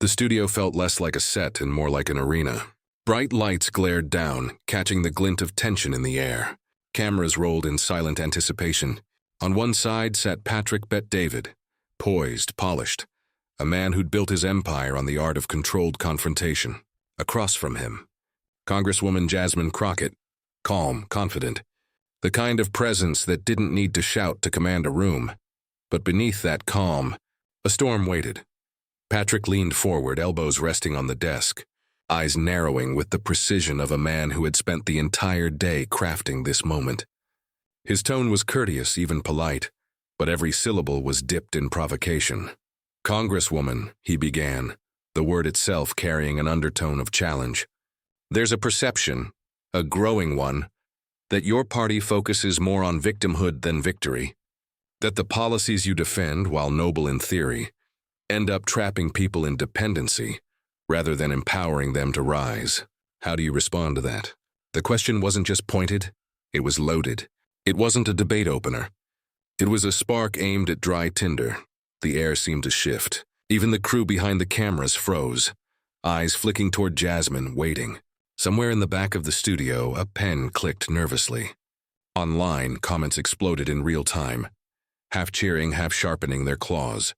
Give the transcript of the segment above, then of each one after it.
The studio felt less like a set and more like an arena. Bright lights glared down, catching the glint of tension in the air. Cameras rolled in silent anticipation. On one side sat Patrick Bet-David, poised, polished, a man who'd built his empire on the art of controlled confrontation. Across from him, Congresswoman Jasmine Crockett, calm, confident, the kind of presence that didn't need to shout to command a room. But beneath that calm, a storm waited. Patrick leaned forward, elbows resting on the desk, eyes narrowing with the precision of a man who had spent the entire day crafting this moment. His tone was courteous, even polite, but every syllable was dipped in provocation. "Congresswoman," he began, the word itself carrying an undertone of challenge. "There's a perception, a growing one, that your party focuses more on victimhood than victory. That the policies you defend, while noble in theory, end up trapping people in dependency rather than empowering them to rise. How do you respond to that?" The question wasn't just pointed, it was loaded. It wasn't a debate opener. It was a spark aimed at dry tinder. The air seemed to shift. Even the crew behind the cameras froze, eyes flicking toward Jasmine, waiting. Somewhere in the back of the studio, a pen clicked nervously. Online, comments exploded in real time, half cheering, half sharpening their claws.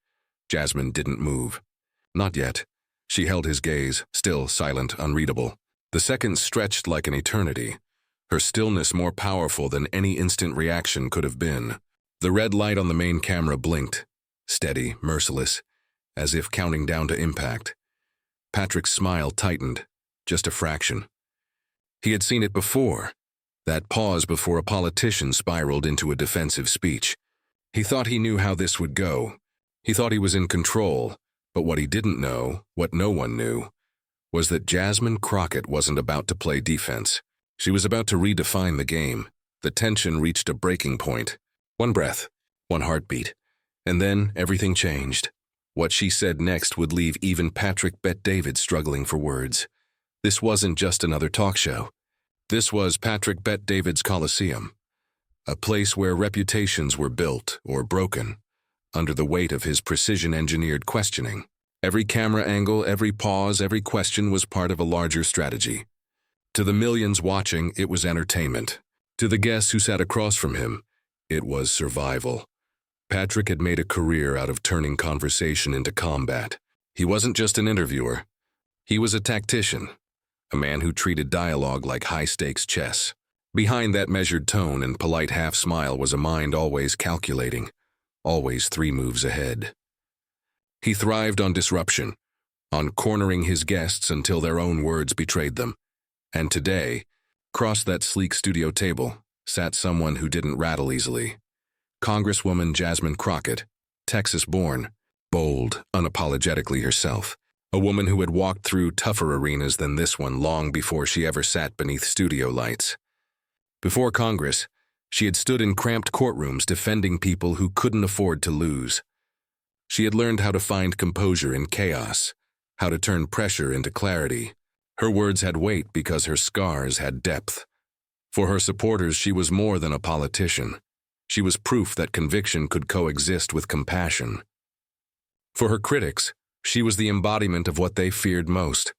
Jasmine didn't move. Not yet. She held his gaze, still silent, unreadable. The seconds stretched like an eternity, her stillness more powerful than any instant reaction could have been. The red light on the main camera blinked, steady, merciless, as if counting down to impact. Patrick's smile tightened, just a fraction. He had seen it before, that pause before a politician spiraled into a defensive speech. He thought he knew how this would go. He thought he was in control, but what he didn't know, what no one knew, was that Jasmine Crockett wasn't about to play defense. She was about to redefine the game. The tension reached a breaking point. One breath, one heartbeat, and then everything changed. What she said next would leave even Patrick Bet-David struggling for words. This wasn't just another talk show. This was Patrick Bet-David's Coliseum, a place where reputations were built or broken under the weight of his precision-engineered questioning. Every camera angle, every pause, every question was part of a larger strategy. To the millions watching, it was entertainment. To the guests who sat across from him, it was survival. Patrick had made a career out of turning conversation into combat. He wasn't just an interviewer. He was a tactician, a man who treated dialogue like high-stakes chess. Behind that measured tone and polite half-smile was a mind always calculating, always 3 moves ahead. He thrived on disruption, on cornering his guests until their own words betrayed them. And today, across that sleek studio table, sat someone who didn't rattle easily. Congresswoman Jasmine Crockett, Texas-born, bold, unapologetically herself. A woman who had walked through tougher arenas than this one long before she ever sat beneath studio lights. Before Congress, she had stood in cramped courtrooms defending people who couldn't afford to lose. She had learned how to find composure in chaos, how to turn pressure into clarity. Her words had weight because her scars had depth. For her supporters, she was more than a politician. She was proof that conviction could coexist with compassion. For her critics, she was the embodiment of what they feared most,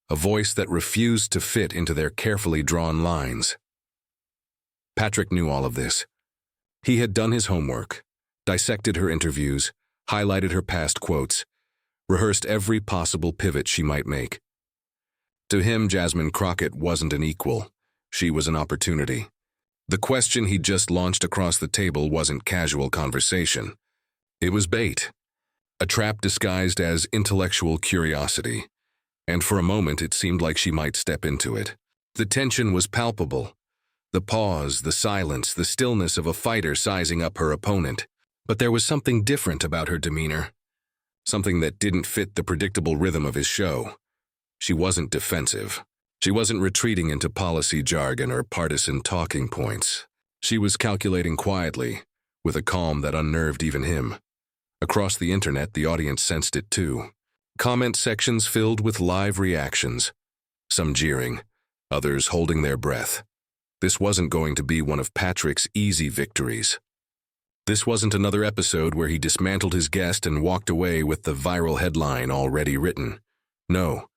a voice that refused to fit into their carefully drawn lines. Patrick knew all of this. He had done his homework, dissected her interviews, highlighted her past quotes, rehearsed every possible pivot she might make. To him, Jasmine Crockett wasn't an equal. She was an opportunity. The question he'd just launched across the table wasn't casual conversation. It was bait, a trap disguised as intellectual curiosity, and for a moment it seemed like she might step into it. The tension was palpable. The pause, the silence, the stillness of a fighter sizing up her opponent. But there was something different about her demeanor, something that didn't fit the predictable rhythm of his show. She wasn't defensive. She wasn't retreating into policy jargon or partisan talking points. She was calculating quietly, with a calm that unnerved even him. Across the internet, the audience sensed it too. Comment sections filled with live reactions, some jeering, others holding their breath. This wasn't going to be one of Patrick's easy victories. This wasn't another episode where he dismantled his guest and walked away with the viral headline already written. No,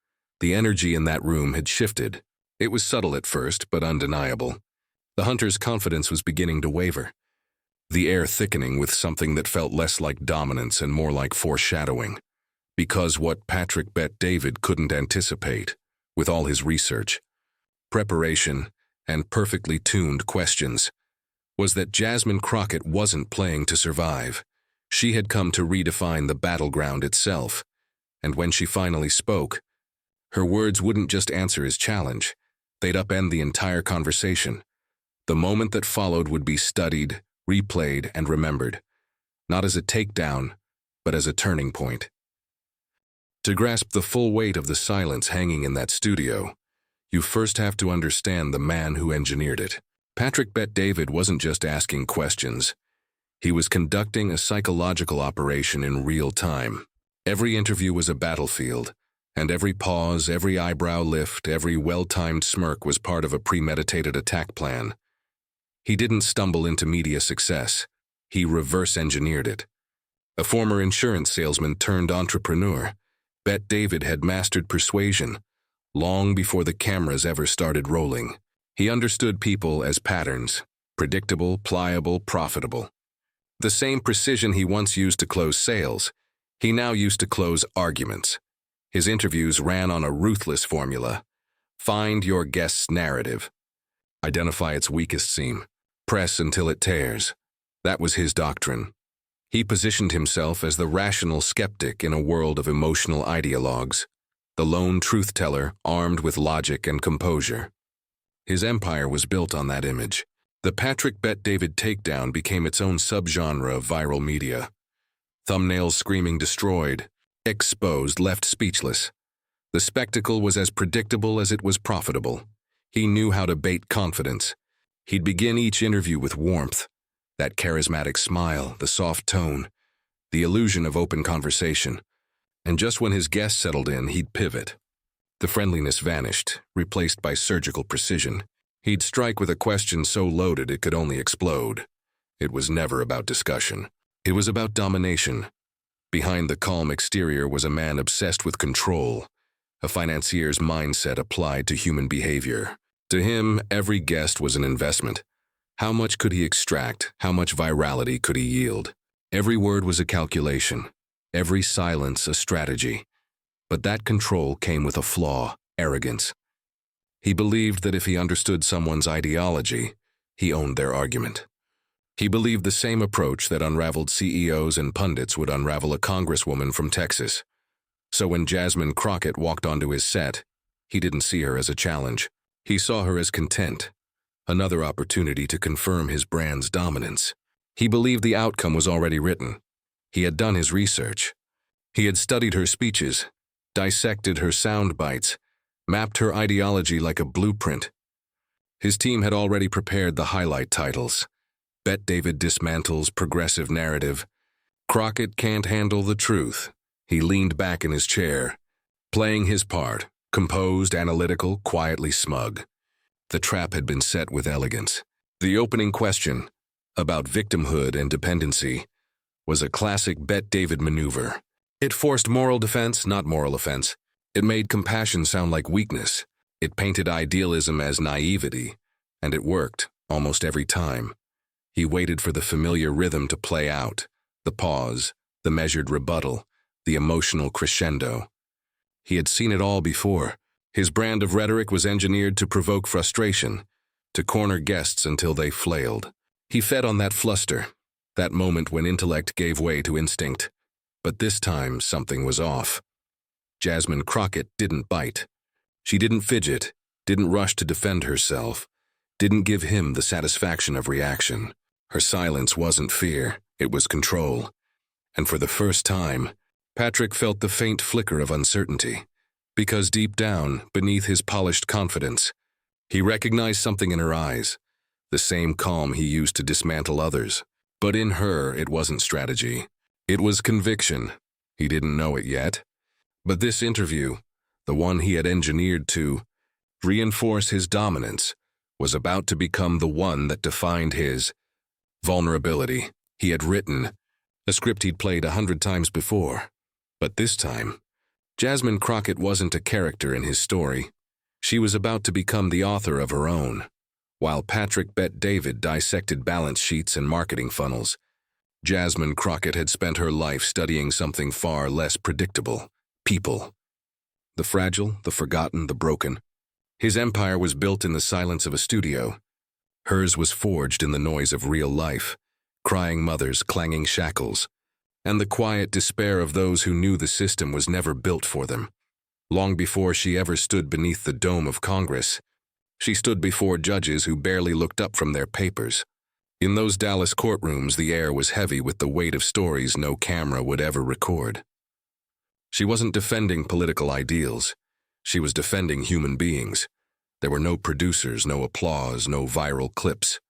the energy in that room had shifted. It was subtle at first, but undeniable. The hunter's confidence was beginning to waver, the air thickening with something that felt less like dominance and more like foreshadowing. Because what Patrick Bet David couldn't anticipate, with all his research, preparation, and perfectly tuned questions, was that Jasmine Crockett wasn't playing to survive. She had come to redefine the battleground itself, and when she finally spoke, her words wouldn't just answer his challenge, they'd upend the entire conversation. The moment that followed would be studied, replayed, and remembered, not as a takedown, but as a turning point. To grasp the full weight of the silence hanging in that studio, you first have to understand the man who engineered it. Patrick Bet David wasn't just asking questions. He was conducting a psychological operation in real time. Every interview was a battlefield, and every pause, every eyebrow lift, every well-timed smirk was part of a premeditated attack plan. He didn't stumble into media success. He reverse-engineered it. A former insurance salesman turned entrepreneur, Bet David had mastered persuasion long before the cameras ever started rolling. He understood people as patterns, predictable, pliable, profitable. The same precision he once used to close sales, he now used to close arguments. His interviews ran on a ruthless formula. Find your guest's narrative. Identify its weakest seam. Press until it tears. That was his doctrine. He positioned himself as the rational skeptic in a world of emotional ideologues, the lone truth-teller armed with logic and composure. His empire was built on that image. The Patrick Bet David takedown became its own subgenre of viral media. Thumbnails screaming destroyed, exposed, left speechless. The spectacle was as predictable as it was profitable. He knew how to bait confidence. He'd begin each interview with warmth, that charismatic smile, the soft tone, the illusion of open conversation. And just when his guest settled in, he'd pivot. The friendliness vanished, replaced by surgical precision. He'd strike with a question so loaded it could only explode. It was never about discussion. It was about domination. Behind the calm exterior was a man obsessed with control, a financier's mindset applied to human behavior. To him, every guest was an investment. How much could he extract? How much virality could he yield? Every word was a calculation, every silence a strategy. But that control came with a flaw: arrogance. He believed that if he understood someone's ideology, he owned their argument. He believed the same approach that unraveled CEOs and pundits would unravel a congresswoman from Texas. So when Jasmine Crockett walked onto his set, he didn't see her as a challenge. He saw her as content, another opportunity to confirm his brand's dominance. He believed the outcome was already written. He had done his research. He had studied her speeches, dissected her sound bites, mapped her ideology like a blueprint. His team had already prepared the highlight titles. Bet David dismantles progressive narrative. Crockett can't handle the truth. He leaned back in his chair, playing his part, composed, analytical, quietly smug. The trap had been set with elegance. The opening question, about victimhood and dependency, was a classic Bet David maneuver. It forced moral defense, not moral offense. It made compassion sound like weakness. It painted idealism as naivety, and it worked almost every time. He waited for the familiar rhythm to play out, the pause, the measured rebuttal, the emotional crescendo. He had seen it all before. His brand of rhetoric was engineered to provoke frustration, to corner guests until they flailed. He fed on that fluster, that moment when intellect gave way to instinct. But this time, something was off. Jasmine Crockett didn't bite. She didn't fidget, didn't rush to defend herself, didn't give him the satisfaction of reaction. Her silence wasn't fear, it was control. And for the first time, Patrick felt the faint flicker of uncertainty, because deep down, beneath his polished confidence, he recognized something in her eyes, the same calm he used to dismantle others. But in her, it wasn't strategy. It was conviction. He didn't know it yet. But this interview, the one he had engineered to reinforce his dominance, was about to become the one that defined his vulnerability. He had written a script he'd played 100 times before. But this time, Jasmine Crockett wasn't a character in his story. She was about to become the author of her own. While Patrick Bet David dissected balance sheets and marketing funnels, Jasmine Crockett had spent her life studying something far less predictable: people. The fragile, the forgotten, the broken. His empire was built in the silence of a studio. Hers was forged in the noise of real life, crying mothers, clanging shackles, and the quiet despair of those who knew the system was never built for them. Long before she ever stood beneath the dome of Congress, she stood before judges who barely looked up from their papers. In those Dallas courtrooms, the air was heavy with the weight of stories no camera would ever record. She wasn't defending political ideals. She was defending human beings. There were no producers, no applause, no viral clips.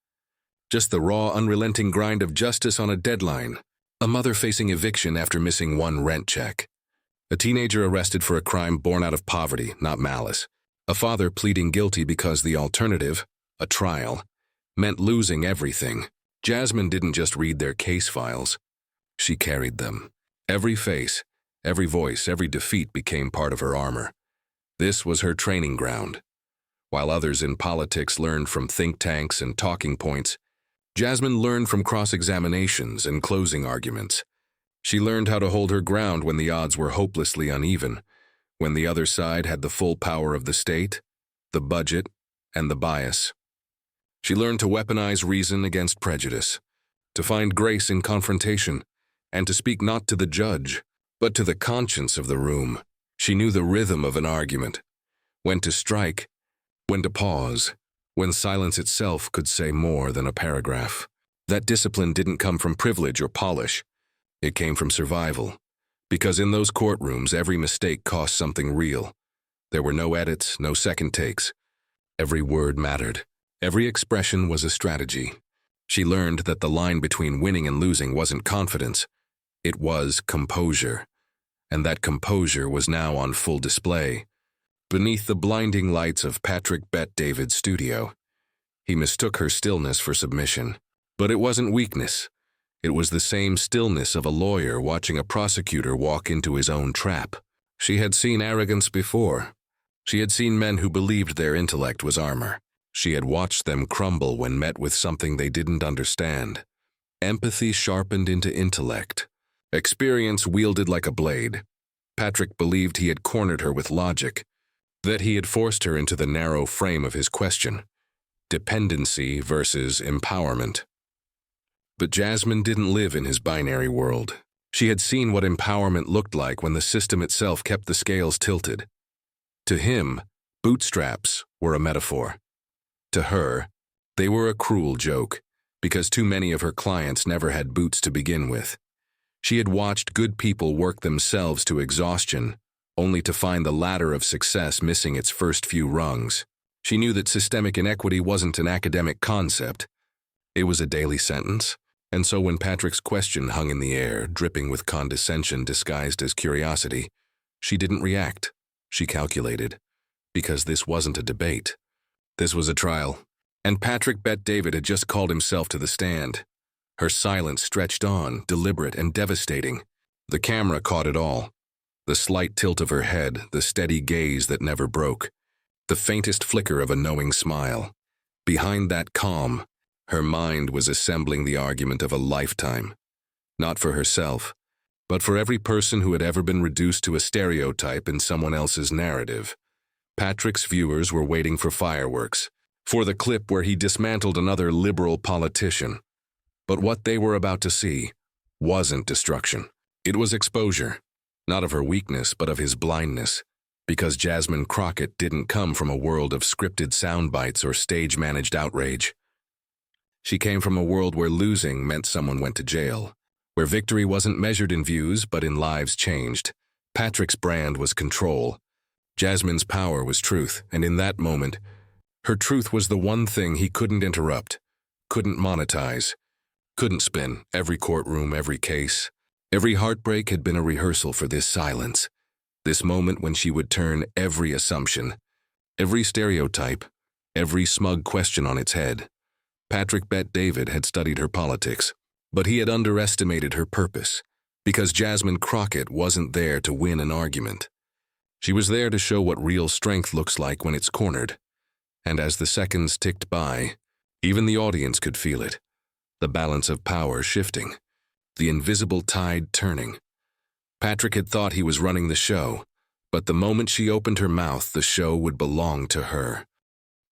Just the raw, unrelenting grind of justice on a deadline. A mother facing eviction after missing one rent check. A teenager arrested for a crime born out of poverty, not malice. A father pleading guilty because the alternative, a trial, meant losing everything. Jasmine didn't just read their case files. She carried them. Every face, every voice, every defeat became part of her armor. This was her training ground. While others in politics learned from think tanks and talking points, Jasmine learned from cross-examinations and closing arguments. She learned how to hold her ground when the odds were hopelessly uneven, when the other side had the full power of the state, the budget, and the bias. She learned to weaponize reason against prejudice, to find grace in confrontation, and to speak not to the judge, but to the conscience of the room. She knew the rhythm of an argument, when to strike, when to pause, when silence itself could say more than a paragraph. That discipline didn't come from privilege or polish. It came from survival, because in those courtrooms every mistake cost something real. There were no edits, no second takes. Every word mattered. Every expression was a strategy. She learned that the line between winning and losing wasn't confidence. It was composure. And that composure was now on full display. Beneath the blinding lights of Patrick Bet David's studio, he mistook her stillness for submission. But it wasn't weakness. It was the same stillness of a lawyer watching a prosecutor walk into his own trap. She had seen arrogance before. She had seen men who believed their intellect was armor. She had watched them crumble when met with something they didn't understand. Empathy sharpened into intellect. Experience wielded like a blade. Patrick believed he had cornered her with logic, that he had forced her into the narrow frame of his question. Dependency versus empowerment. But Jasmine didn't live in his binary world. She had seen what empowerment looked like when the system itself kept the scales tilted. To him, bootstraps were a metaphor. To her, they were a cruel joke, because too many of her clients never had boots to begin with. She had watched good people work themselves to exhaustion, only to find the ladder of success missing its first few rungs. She knew that systemic inequity wasn't an academic concept. It was a daily sentence. And so when Patrick's question hung in the air, dripping with condescension disguised as curiosity, she didn't react. She calculated. Because this wasn't a debate. This was a trial. And Patrick Bet David had just called himself to the stand. Her silence stretched on, deliberate and devastating. The camera caught it all. The slight tilt of her head, the steady gaze that never broke. The faintest flicker of a knowing smile. Behind that calm, her mind was assembling the argument of a lifetime. Not for herself, but for every person who had ever been reduced to a stereotype in someone else's narrative. Patrick's viewers were waiting for fireworks, for the clip where he dismantled another liberal politician. But what they were about to see wasn't destruction. It was exposure, not of her weakness, but of his blindness. Because Jasmine Crockett didn't come from a world of scripted sound bites or stage-managed outrage. She came from a world where losing meant someone went to jail, where victory wasn't measured in views but in lives changed. Patrick's brand was control. Jasmine's power was truth, and in that moment, her truth was the one thing he couldn't interrupt, couldn't monetize, couldn't spin. Every courtroom, every case, every heartbreak had been a rehearsal for this silence, this moment when she would turn every assumption, every stereotype, every smug question on its head. Patrick Bet David had studied her politics, but he had underestimated her purpose, because Jasmine Crockett wasn't there to win an argument. She was there to show what real strength looks like when it's cornered. And as the seconds ticked by, even the audience could feel it. The balance of power shifting. The invisible tide turning. Patrick had thought he was running the show, but the moment she opened her mouth, the show would belong to her.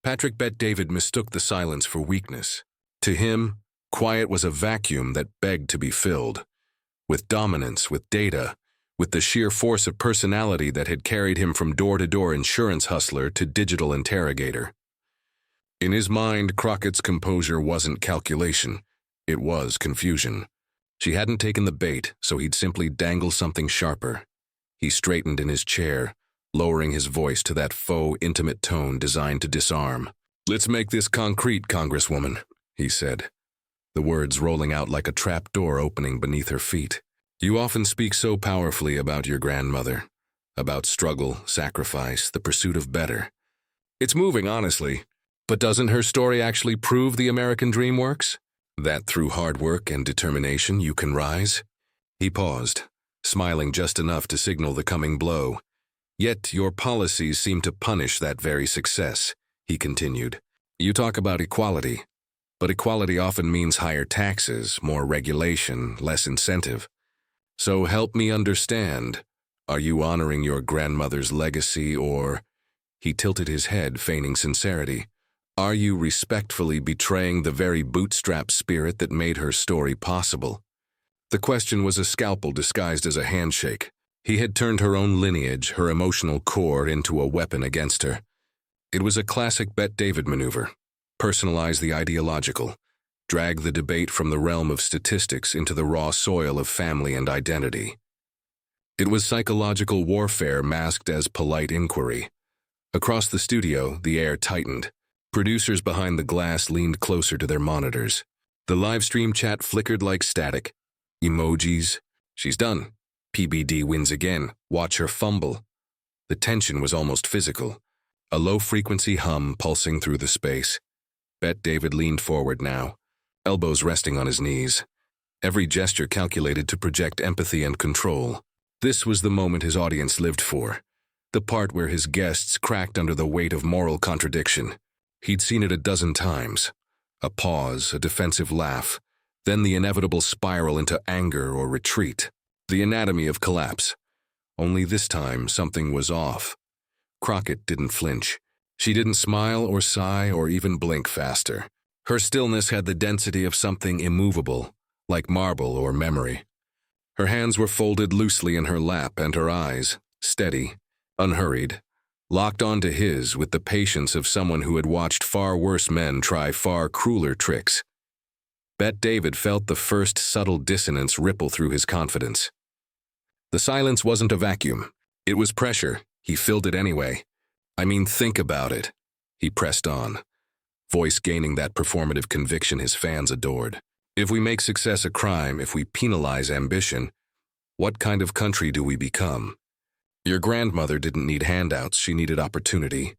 Patrick Bet David mistook the silence for weakness. To him, quiet was a vacuum that begged to be filled. With dominance, with data, with the sheer force of personality that had carried him from door-to-door insurance hustler to digital interrogator. In his mind, Crockett's composure wasn't calculation. It was confusion. She hadn't taken the bait, so he'd simply dangle something sharper. He straightened in his chair, lowering his voice to that faux, intimate tone designed to disarm. "Let's make this concrete, Congresswoman," he said, the words rolling out like a trap door opening beneath her feet. "You often speak so powerfully about your grandmother, about struggle, sacrifice, the pursuit of better. It's moving, honestly, but doesn't her story actually prove the American dream works? That through hard work and determination you can rise?" He paused, smiling just enough to signal the coming blow. "Yet your policies seem to punish that very success," he continued. "You talk about equality, but equality often means higher taxes, more regulation, less incentive. So help me understand, are you honoring your grandmother's legacy or—" He tilted his head, feigning sincerity. "Are you respectfully betraying the very bootstrap spirit that made her story possible?" The question was a scalpel disguised as a handshake. He had turned her own lineage, her emotional core, into a weapon against her. It was a classic Bet David maneuver. Personalize the ideological. Drag the debate from the realm of statistics into the raw soil of family and identity. It was psychological warfare masked as polite inquiry. Across the studio, the air tightened. Producers behind the glass leaned closer to their monitors. The live stream chat flickered like static. Emojis. "She's done. PBD wins again. Watch her fumble." The tension was almost physical. A low-frequency hum pulsing through the space. Bet David leaned forward now, elbows resting on his knees. Every gesture calculated to project empathy and control. This was the moment his audience lived for. The part where his guests cracked under the weight of moral contradiction. He'd seen it a dozen times. A pause, a defensive laugh, then the inevitable spiral into anger or retreat. The anatomy of collapse. Only this time, something was off. Crockett didn't flinch. She didn't smile or sigh or even blink faster. Her stillness had the density of something immovable, like marble or memory. Her hands were folded loosely in her lap and her eyes, steady, unhurried, locked onto his with the patience of someone who had watched far worse men try far crueler tricks. Bet David felt the first subtle dissonance ripple through his confidence. The silence wasn't a vacuum. It was pressure. He filled it anyway. "I mean, think about it," he pressed on, voice gaining that performative conviction his fans adored. "If we make success a crime, if we penalize ambition, what kind of country do we become? Your grandmother didn't need handouts, she needed opportunity.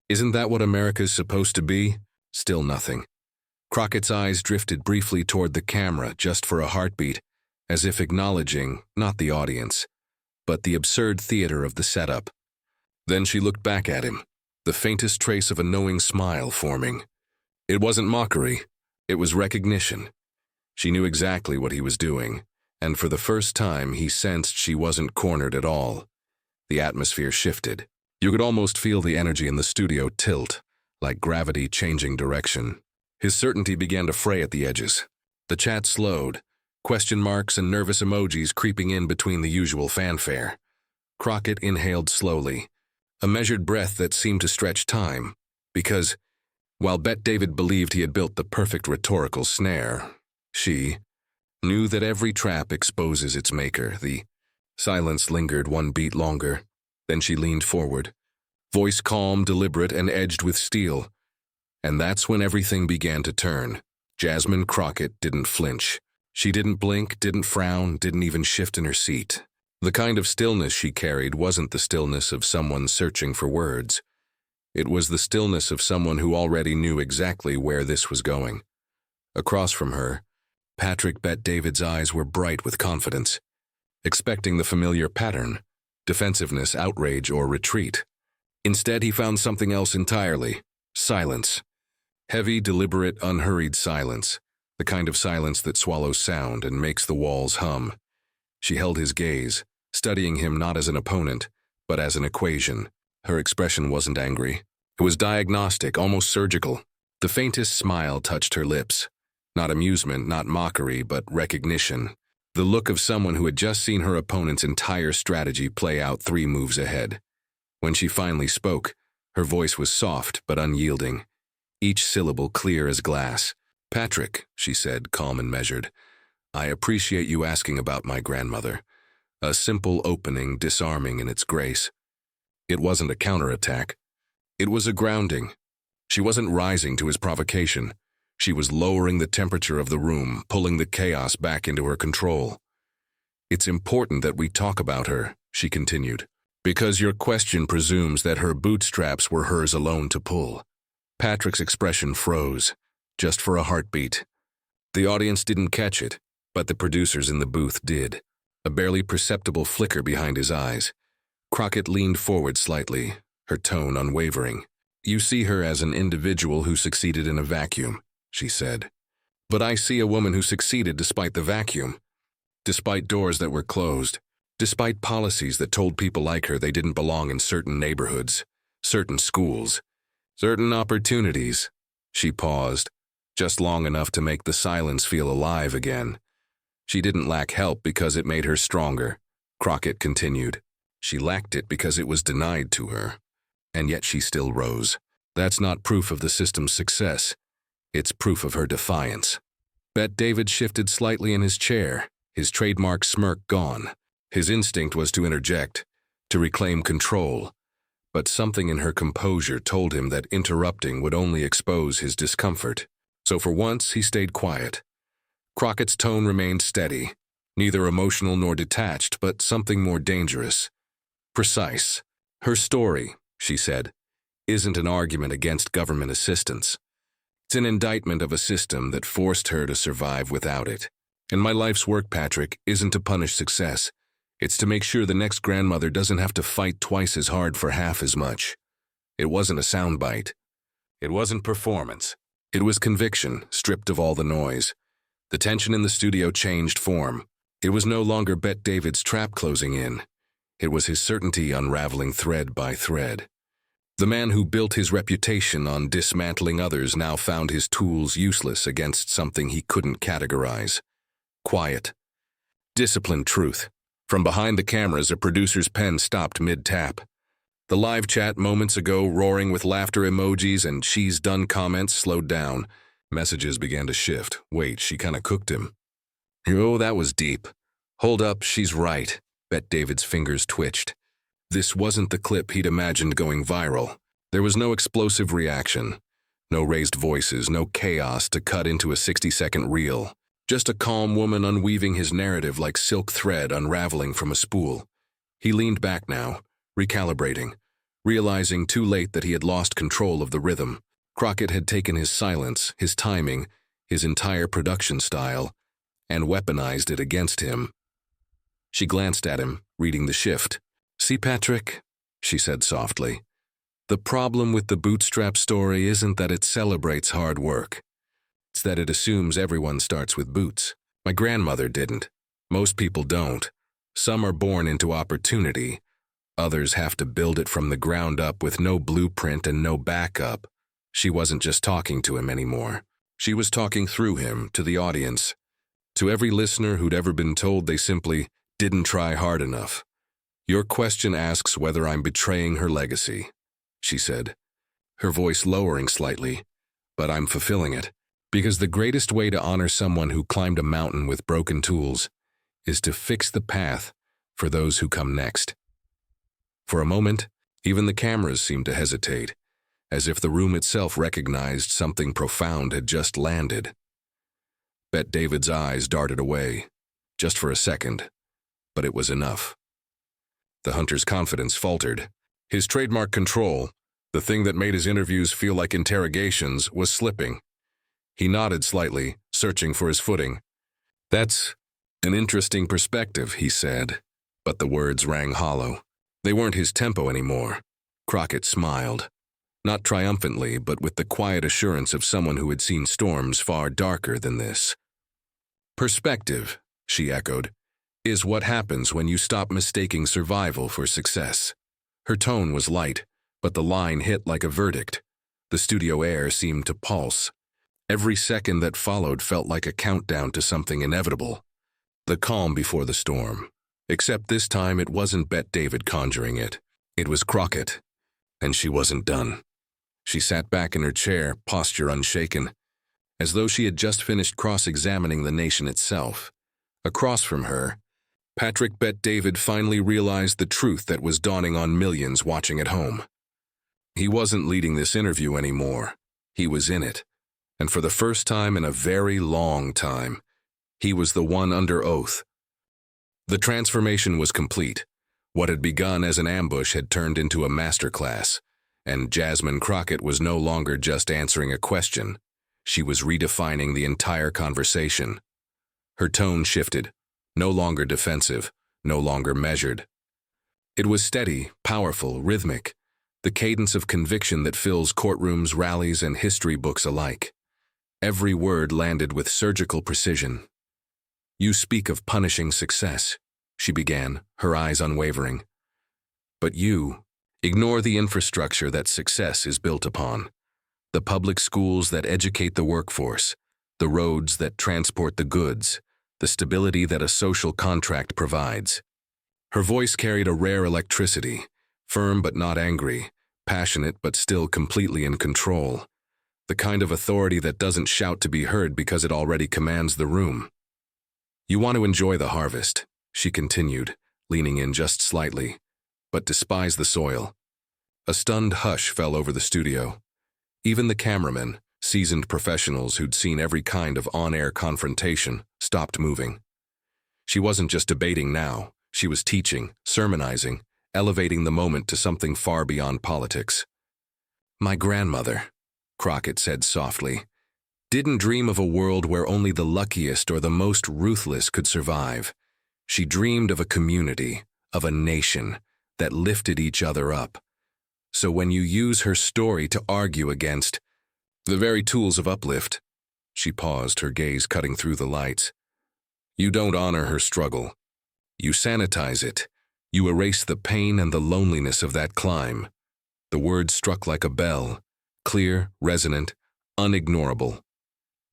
Isn't that what America's supposed to be?" Still nothing. Crockett's eyes drifted briefly toward the camera, just for a heartbeat, as if acknowledging, not the audience, but the absurd theater of the setup. Then she looked back at him, the faintest trace of a knowing smile forming. It wasn't mockery, it was recognition. She knew exactly what he was doing, and for the first time he sensed she wasn't cornered at all. The atmosphere shifted. You could almost feel the energy in the studio tilt, like gravity changing direction. His certainty began to fray at the edges. The chat slowed, question marks and nervous emojis creeping in between the usual fanfare. Crockett inhaled slowly, a measured breath that seemed to stretch time, because, while Bet David believed he had built the perfect rhetorical snare, she knew that every trap exposes its maker. The silence lingered one beat longer. Then she leaned forward, voice calm, deliberate, and edged with steel. And that's when everything began to turn. Jasmine Crockett didn't flinch. She didn't blink, didn't frown, didn't even shift in her seat. The kind of stillness she carried wasn't the stillness of someone searching for words. It was the stillness of someone who already knew exactly where this was going. Across from her, Patrick Bet David's eyes were bright with confidence. Expecting the familiar pattern, defensiveness, outrage, or retreat. Instead, he found something else entirely: silence. Heavy, deliberate, unhurried silence, the kind of silence that swallows sound and makes the walls hum. She held his gaze, studying him not as an opponent, but as an equation. Her expression wasn't angry. It was diagnostic, almost surgical. The faintest smile touched her lips. Not amusement, not mockery, but recognition. The look of someone who had just seen her opponent's entire strategy play out 3 moves ahead. When she finally spoke, her voice was soft but unyielding, each syllable clear as glass. "Patrick," she said, calm and measured, "I appreciate you asking about my grandmother." A simple opening, disarming in its grace. It wasn't a counterattack. It was a grounding. She wasn't rising to his provocation. She was lowering the temperature of the room, pulling the chaos back into her control. "It's important that we talk about her," she continued, "because your question presumes that her bootstraps were hers alone to pull." Patrick's expression froze, just for a heartbeat. The audience didn't catch it, but the producers in the booth did. A barely perceptible flicker behind his eyes. Crockett leaned forward slightly, her tone unwavering. "You see her as an individual who succeeded in a vacuum," she said. "But I see a woman who succeeded despite the vacuum, despite doors that were closed, despite policies that told people like her they didn't belong in certain neighborhoods, certain schools, certain opportunities." She paused, just long enough to make the silence feel alive again. She didn't lack help because it made her stronger, Crockett continued. She lacked it because it was denied to her. And yet she still rose. That's not proof of the system's success. It's proof of her defiance. Bet David shifted slightly in his chair, his trademark smirk gone. His instinct was to interject, to reclaim control. But something in her composure told him that interrupting would only expose his discomfort. So for once, he stayed quiet. Crockett's tone remained steady, neither emotional nor detached, but something more dangerous. Precise. "Her story," she said, "isn't an argument against government assistance. It's an indictment of a system that forced her to survive without it. And my life's work, Patrick, isn't to punish success. It's to make sure the next grandmother doesn't have to fight twice as hard for half as much." It wasn't a soundbite. It wasn't performance. It was conviction, stripped of all the noise. The tension in the studio changed form. It was no longer Bet David's trap closing in. It was his certainty unraveling thread by thread. The man who built his reputation on dismantling others now found his tools useless against something he couldn't categorize. Quiet. Disciplined truth. From behind the cameras, a producer's pen stopped mid-tap. The live chat moments ago, roaring with laughter emojis and "she's done" comments, slowed down. Messages began to shift. "Wait, she kinda cooked him." "Oh, that was deep." "Hold up, she's right." Bet David's fingers twitched. This wasn't the clip he'd imagined going viral. There was no explosive reaction, no raised voices, no chaos to cut into a 60-second reel. Just a calm woman unweaving his narrative like silk thread unraveling from a spool. He leaned back now, recalibrating, realizing too late that he had lost control of the rhythm. Crockett had taken his silence, his timing, his entire production style, and weaponized it against him. She glanced at him, reading the shift. "See, Patrick," she said softly, "the problem with the bootstrap story isn't that it celebrates hard work. It's that it assumes everyone starts with boots. My grandmother didn't. Most people don't. Some are born into opportunity. Others have to build it from the ground up with no blueprint and no backup." She wasn't just talking to him anymore. She was talking through him, to the audience, to every listener who'd ever been told they simply didn't try hard enough. "Your question asks whether I'm betraying her legacy," she said, her voice lowering slightly, "but I'm fulfilling it. Because the greatest way to honor someone who climbed a mountain with broken tools is to fix the path for those who come next." For a moment, even the cameras seemed to hesitate, as if the room itself recognized something profound had just landed. Bet David's eyes darted away, just for a second, but it was enough. The hunter's confidence faltered. His trademark control, the thing that made his interviews feel like interrogations, was slipping. He nodded slightly, searching for his footing. "That's an interesting perspective," he said, but the words rang hollow. They weren't his tempo anymore. Crockett smiled. Not triumphantly, but with the quiet assurance of someone who had seen storms far darker than this. Perspective, she echoed, is what happens when you stop mistaking survival for success. Her tone was light, but the line hit like a verdict. The studio air seemed to pulse. Every second that followed felt like a countdown to something inevitable. The calm before the storm. Except this time it wasn't Bette David conjuring it. It was Crockett. And she wasn't done. She sat back in her chair, posture unshaken, as though she had just finished cross-examining the nation itself. Across from her, Patrick Bette David finally realized the truth that was dawning on millions watching at home. He wasn't leading this interview anymore. He was in it. And for the first time in a very long time, he was the one under oath. The transformation was complete. What had begun as an ambush had turned into a masterclass, and Jasmine Crockett was no longer just answering a question. She was redefining the entire conversation. Her tone shifted, no longer defensive, no longer measured. It was steady, powerful, rhythmic, the cadence of conviction that fills courtrooms, rallies, and history books alike. Every word landed with surgical precision. "You speak of punishing success," she began, her eyes unwavering. "But you ignore the infrastructure that success is built upon. The public schools that educate the workforce, the roads that transport the goods, the stability that a social contract provides." Her voice carried a rare electricity, firm but not angry, passionate but still completely in control. The kind of authority that doesn't shout to be heard because it already commands the room. "You want to enjoy the harvest," she continued, leaning in just slightly, "but despise the soil." A stunned hush fell over the studio. Even the cameramen, seasoned professionals who'd seen every kind of on-air confrontation, stopped moving. She wasn't just debating now, she was teaching, sermonizing, elevating the moment to something far beyond politics. "My grandmother," Crockett said softly, "didn't dream of a world where only the luckiest or the most ruthless could survive. She dreamed of a community, of a nation, that lifted each other up. So when you use her story to argue against the very tools of uplift," she paused, her gaze cutting through the lights, "you don't honor her struggle. You sanitize it. You erase the pain and the loneliness of that climb." The words struck like a bell, clear, resonant, unignorable.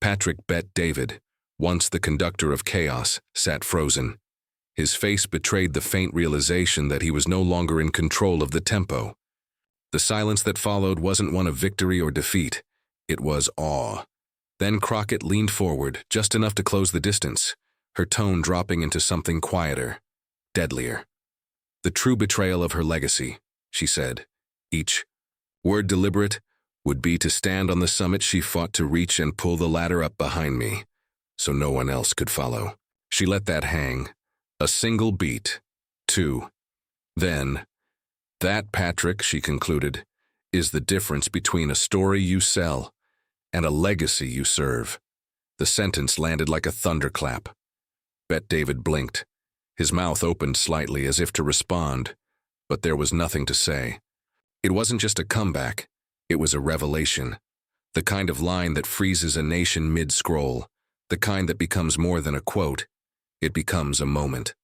Patrick Bette David, once the conductor of chaos, sat frozen. His face betrayed the faint realization that he was no longer in control of the tempo. The silence that followed wasn't one of victory or defeat. It was awe. Then Crockett leaned forward, just enough to close the distance, her tone dropping into something quieter, deadlier. "The true betrayal of her legacy," she said, each word deliberate, "would be to stand on the summit she fought to reach and pull the ladder up behind me, so no one else could follow." She let that hang. A single beat. 2. Then, "That, Patrick," she concluded, "is the difference between a story you sell and a legacy you serve." The sentence landed like a thunderclap. Bette David blinked. His mouth opened slightly as if to respond, but there was nothing to say. It wasn't just a comeback, it was a revelation. The kind of line that freezes a nation mid-scroll, the kind that becomes more than a quote, it becomes a moment.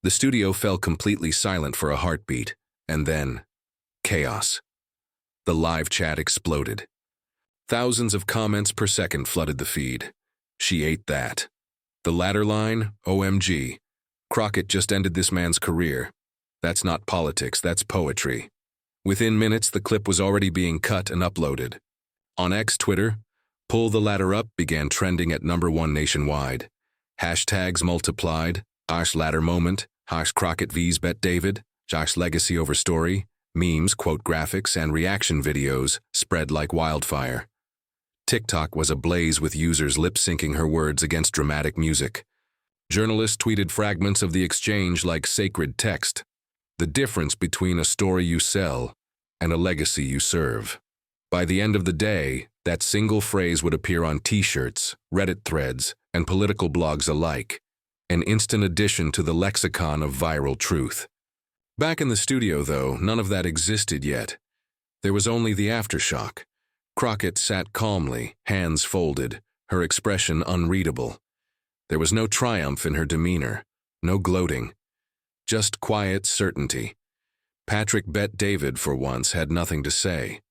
The studio fell completely silent for a heartbeat, and then, chaos. The live chat exploded. Thousands of comments per second flooded the feed. "She ate that." The latter line, "OMG. Crockett just ended this man's career. That's not politics, that's poetry." Within minutes, the clip was already being cut and uploaded. On X Twitter, "Pull the Ladder Up" began trending at #1 nationwide. Hashtags multiplied, #ladder moment, #Crockett vs Bette David, #legacy over story, memes, quote graphics, and reaction videos spread like wildfire. TikTok was ablaze with users lip-syncing her words against dramatic music. Journalists tweeted fragments of the exchange like sacred text. The difference between a story you sell and a legacy you serve. By the end of the day, that single phrase would appear on t-shirts, Reddit threads, and political blogs alike, an instant addition to the lexicon of viral truth. Back in the studio, though, none of that existed yet. There was only the aftershock. Crockett sat calmly, hands folded, her expression unreadable. There was no triumph in her demeanor, no gloating, just quiet certainty. Patrick Bet-David, for once, had nothing to say.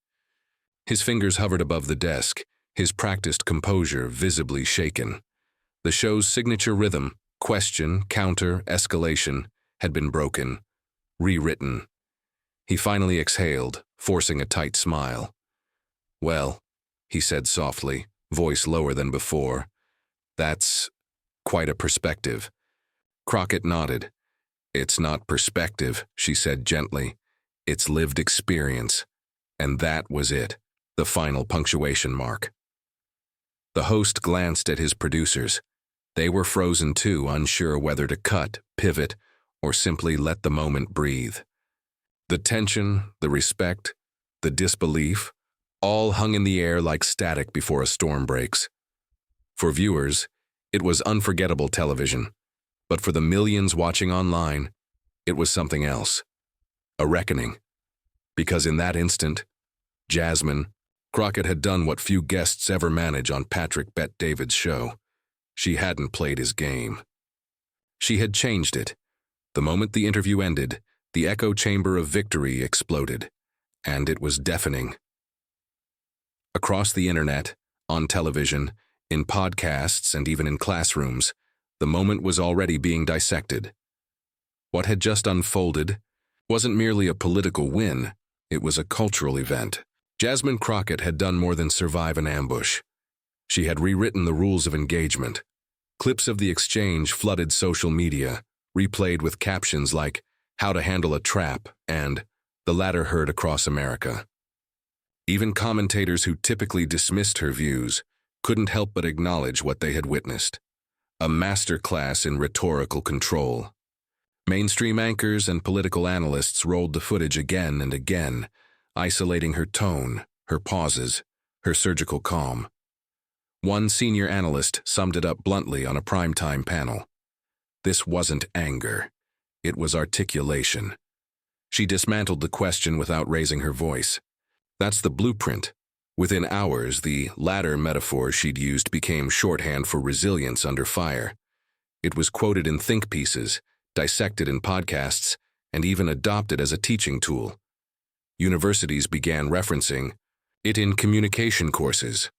His fingers hovered above the desk, his practiced composure visibly shaken. The show's signature rhythm, question, counter, escalation, had been broken, rewritten. He finally exhaled, forcing a tight smile. "Well," he said softly, voice lower than before, "that's quite a perspective." Crockett nodded. "It's not perspective," she said gently. "It's lived experience." And that was it, the final punctuation mark. The host glanced at his producers. They were frozen too, unsure whether to cut, pivot, or simply let the moment breathe. The tension, the respect, the disbelief, all hung in the air like static before a storm breaks. For viewers, it was unforgettable television, but for the millions watching online, it was something else. A reckoning. Because in that instant, Jasmine Crockett had done what few guests ever manage on Patrick Bet-David's show. She hadn't played his game. She had changed it. The moment the interview ended, the echo chamber of victory exploded, and it was deafening. Across the internet, on television, in podcasts, and even in classrooms, the moment was already being dissected. What had just unfolded wasn't merely a political win, it was a cultural event. Jasmine Crockett had done more than survive an ambush. She had rewritten the rules of engagement. Clips of the exchange flooded social media, replayed with captions like, "How to handle a trap," and "The latter heard across America." Even commentators who typically dismissed her views couldn't help but acknowledge what they had witnessed. A masterclass in rhetorical control. Mainstream anchors and political analysts rolled the footage again and again, isolating her tone, her pauses, her surgical calm. One senior analyst summed it up bluntly on a primetime panel. This wasn't anger. It was articulation. She dismantled the question without raising her voice. That's the blueprint. Within hours, the ladder metaphor she'd used became shorthand for resilience under fire. It was quoted in think pieces, dissected in podcasts, and even adopted as a teaching tool. Universities began referencing it in communication courses.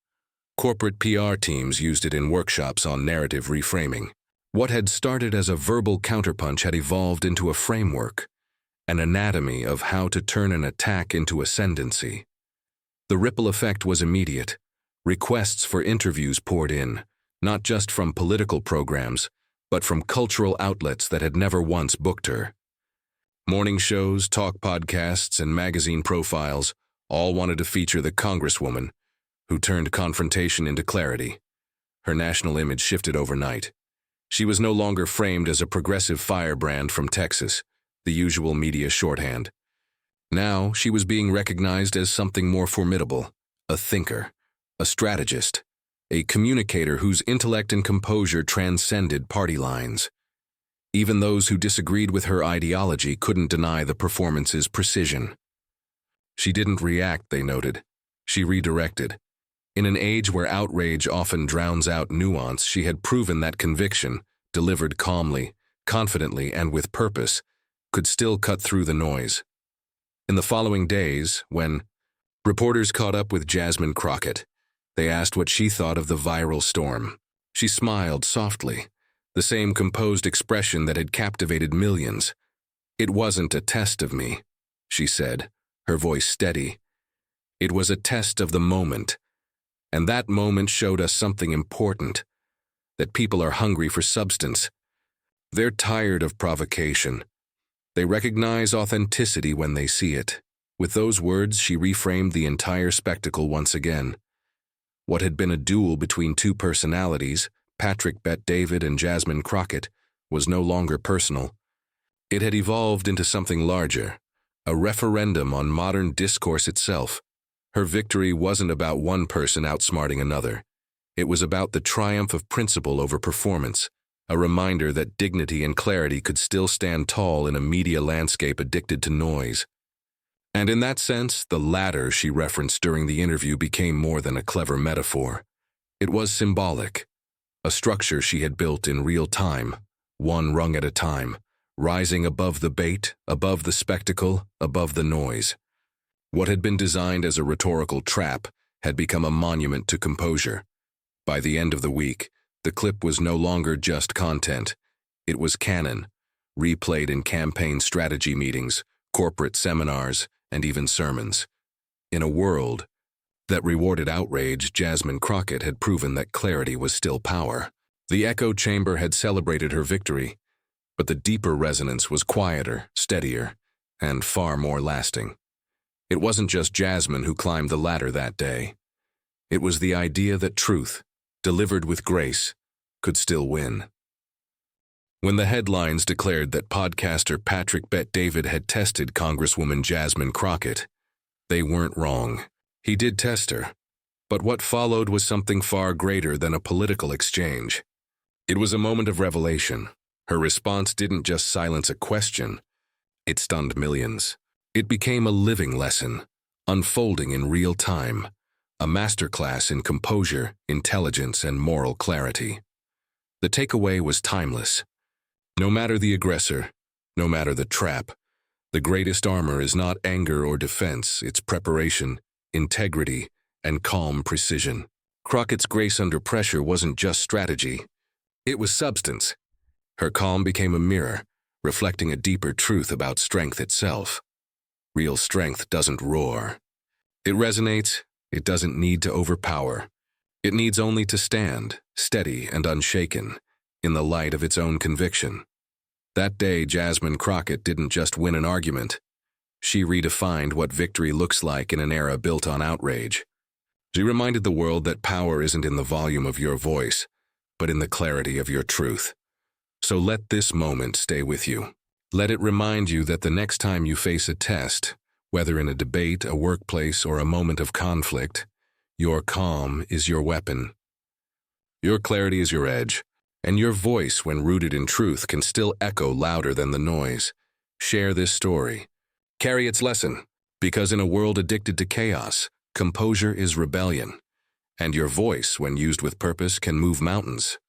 Corporate PR teams used it in workshops on narrative reframing. What had started as a verbal counterpunch had evolved into a framework, an anatomy of how to turn an attack into ascendancy. The ripple effect was immediate. Requests for interviews poured in, not just from political programs, but from cultural outlets that had never once booked her. Morning shows, talk podcasts, and magazine profiles all wanted to feature the congresswoman who turned confrontation into clarity. Her national image shifted overnight. She was no longer framed as a progressive firebrand from Texas, the usual media shorthand. Now she was being recognized as something more formidable, a thinker, a strategist, a communicator whose intellect and composure transcended party lines. Even those who disagreed with her ideology couldn't deny the performance's precision. She didn't react, they noted. She redirected. In an age where outrage often drowns out nuance, she had proven that conviction, delivered calmly, confidently, and with purpose, could still cut through the noise. In the following days, when reporters caught up with Jasmine Crockett, they asked what she thought of the viral storm. She smiled softly, the same composed expression that had captivated millions. "It wasn't a test of me," she said, her voice steady. "It was a test of the moment. And that moment showed us something important, that people are hungry for substance. They're tired of provocation. They recognize authenticity when they see it." With those words, she reframed the entire spectacle once again. What had been a duel between two personalities, Patrick Bet-David and Jasmine Crockett, was no longer personal. It had evolved into something larger, a referendum on modern discourse itself. Her victory wasn't about one person outsmarting another. It was about the triumph of principle over performance, a reminder that dignity and clarity could still stand tall in a media landscape addicted to noise. And in that sense, the ladder she referenced during the interview became more than a clever metaphor. It was symbolic, a structure she had built in real time, one rung at a time, rising above the bait, above the spectacle, above the noise. What had been designed as a rhetorical trap had become a monument to composure. By the end of the week, the clip was no longer just content. It was canon, replayed in campaign strategy meetings, corporate seminars, and even sermons. In a world that rewarded outrage, Jasmine Crockett had proven that clarity was still power. The echo chamber had celebrated her victory, but the deeper resonance was quieter, steadier, and far more lasting. It wasn't just Jasmine who climbed the ladder that day. It was the idea that truth, delivered with grace, could still win. When the headlines declared that podcaster Patrick Bet-David had tested Congresswoman Jasmine Crockett, they weren't wrong. He did test her, but what followed was something far greater than a political exchange. It was a moment of revelation. Her response didn't just silence a question, it stunned millions. It became a living lesson, unfolding in real time, a masterclass in composure, intelligence, and moral clarity. The takeaway was timeless. No matter the aggressor, no matter the trap, the greatest armor is not anger or defense, it's preparation, integrity, and calm precision. Crockett's grace under pressure wasn't just strategy, it was substance. Her calm became a mirror, reflecting a deeper truth about strength itself. Real strength doesn't roar. It resonates, it doesn't need to overpower. It needs only to stand, steady and unshaken, in the light of its own conviction. That day, Jasmine Crockett didn't just win an argument. She redefined what victory looks like in an era built on outrage. She reminded the world that power isn't in the volume of your voice, but in the clarity of your truth. So let this moment stay with you. Let it remind you that the next time you face a test, whether in a debate, a workplace, or a moment of conflict, your calm is your weapon. Your clarity is your edge, and your voice, when rooted in truth, can still echo louder than the noise. Share this story. Carry its lesson, because in a world addicted to chaos, composure is rebellion, and your voice, when used with purpose, can move mountains.